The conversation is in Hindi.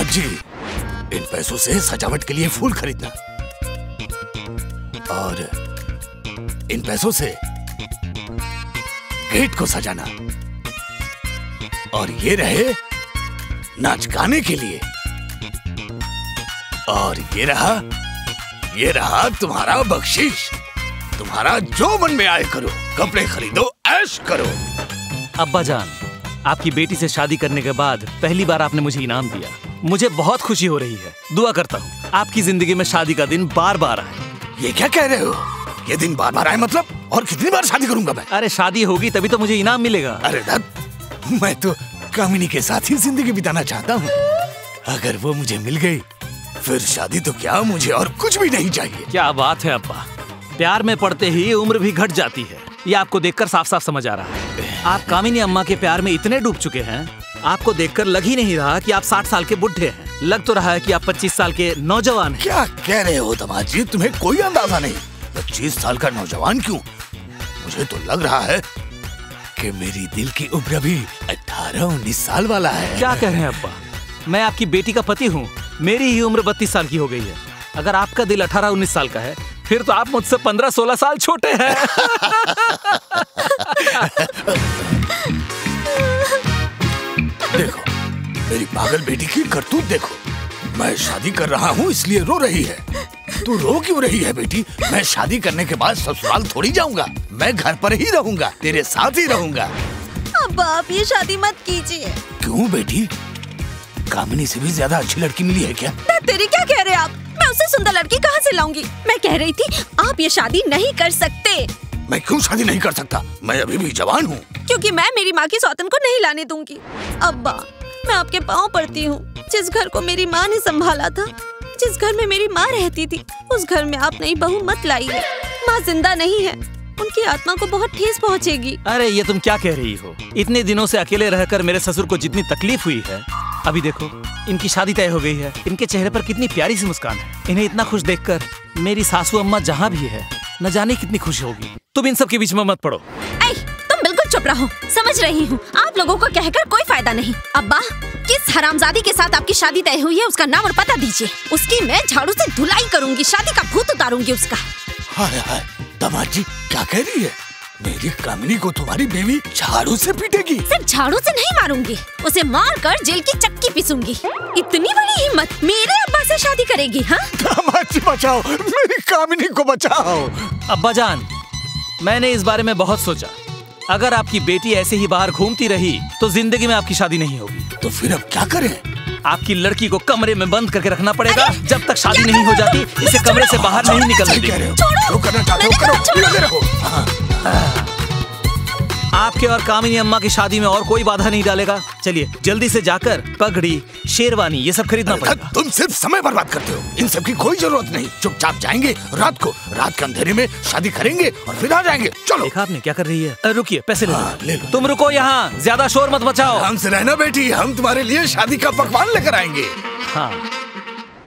दामाद जी, इन पैसों से सजावट के लिए फूल खरीदना और इन पैसों से गेट को सजाना, और ये रहे नाच गाने के लिए, और ये रहा तुम्हारा बख्शीश। तुम्हारा जो मन में आए करो, कपड़े खरीदो, ऐश करो। अब्बा जान, आपकी बेटी से शादी करने के बाद पहली बार आपने मुझे इनाम दिया। मुझे बहुत खुशी हो रही है। दुआ करता हूँ आपकी जिंदगी में शादी का दिन बार बार आए। ये क्या कह रहे हो? ये दिन बार बार आए मतलब? और कितनी बार शादी करूंगा मैं? अरे शादी होगी तभी तो मुझे इनाम मिलेगा। अरे दत्त, मैं तो कामिनी के साथ ही जिंदगी बिताना चाहता हूँ। अगर वो मुझे मिल गई फिर शादी तो क्या, मुझे और कुछ भी नहीं चाहिए। क्या बात है अब्बा, प्यार में पड़ते ही उम्र भी घट जाती है। ये आपको देखकर साफ साफ समझ आ रहा है। आप कामिनी अम्मा के प्यार में इतने डूब चुके हैं, आपको देखकर लग ही नहीं रहा कि आप 60 साल के बुढ़े हैं। लग तो रहा है कि आप 25 साल के नौजवान हैं। क्या कह रहे हो दामाद जी? तुम्हें कोई अंदाजा नहीं। 25 साल का नौजवान क्यों? मुझे तो लग रहा है कि मेरी दिल की उम्र भी 18-19 साल वाला है। क्या कह रहे हैं अब्बा? मैं आपकी बेटी का पति हूँ। मेरी ही उम्र 32 साल की हो गई है। अगर आपका दिल 18-19 साल का है फिर तो आप मुझसे 15-16 साल छोटे हैं। देखो, मेरी पागल बेटी की करतूत देखो। मैं शादी कर रहा हूँ इसलिए रो रही है। तू रो क्यों रही है बेटी? मैं शादी करने के बाद ससुराल थोड़ी जाऊंगा। मैं घर पर ही रहूंगा, तेरे साथ ही रहूंगा। अब आप ये शादी मत कीजिए। क्यों बेटी? कामिनी से भी ज्यादा अच्छी लड़की मिली है क्या? तेरी क्या कह रहे हैं आप? मैं उससे सुंदर लड़की कहाँ से लाऊंगी? मैं कह रही थी आप ये शादी नहीं कर सकते। मैं क्यों शादी नहीं कर सकता? मैं अभी भी जवान हूँ। क्योंकि मैं मेरी माँ की सौतन को नहीं लाने दूंगी। अब्बा, मैं आपके पाँव पड़ती हूँ। जिस घर को मेरी माँ ने संभाला था, जिस घर में मेरी माँ रहती थी, उस घर में आप नई बहू मत लाइए। माँ जिंदा नहीं है, उनकी आत्मा को बहुत ठेस पहुँचेगी। अरे ये तुम क्या कह रही हो? इतने दिनों से अकेले रहकर मेरे ससुर को जितनी तकलीफ हुई है, अभी देखो इनकी शादी तय हो गई है। इनके चेहरे पर कितनी प्यारी सी मुस्कान है। इन्हें इतना खुश देखकर मेरी सासू अम्मा जहाँ भी है न जाने कितनी खुश होगी। तुम इन सब के बीच में मत पड़ो। तुम बिल्कुल चुप रहो। समझ रही हूँ, आप लोगों को कहकर कोई फायदा नहीं। अब्बा, किस हरामजादी के साथ आपकी शादी तय हुई है उसका नाम और पता दीजिए। उसकी मैं झाड़ू से धुलाई करूंगी, शादी का भूत उतारूंगी उसका। हाय हाय, दामाद जी क्या कह रही है? मेरी कामिनी को तुम्हारी बीवी झाड़ू से पीटेगी? सिर्फ झाड़ू से नहीं मारूंगी, उसे मार कर जेल की चक्की पीसूंगी। इतनी बड़ी हिम्मत मेरे अब्बा से शादी करेगी? हाँ? दामाद जी बचाओ, मेरी कामिनी को बचाओ। अब्बा जान, मैंने इस बारे में बहुत सोचा। अगर आपकी बेटी ऐसे ही बाहर घूमती रही तो जिंदगी में आपकी शादी नहीं होगी। तो फिर अब क्या करें? आपकी लड़की को कमरे में बंद करके रखना पड़ेगा। जब तक शादी नहीं हो जाती इसे कमरे से बाहर नहीं निकलने देंगे। जो करना चाहते हो करो, लगे रहो। आपके और कामिनी अम्मा की शादी में और कोई बाधा नहीं डालेगा। चलिए जल्दी से जाकर पगड़ी, शेरवानी ये सब खरीदना पड़ेगा। तुम सिर्फ समय बर्बाद करते हो। इन सब की कोई जरूरत नहीं। चुपचाप जाएंगे, रात के अंधेरे में शादी करेंगे और फिर आ जाएंगे। चलो। देखा आपने क्या कर रही है? रुकिए, पैसे ले लो। तुम रुको यहाँ, ज्यादा शोर मत मचाओ। हमसे रहना बेटी, हम तुम्हारे लिए शादी का पकवान लेकर आएंगे। हाँ।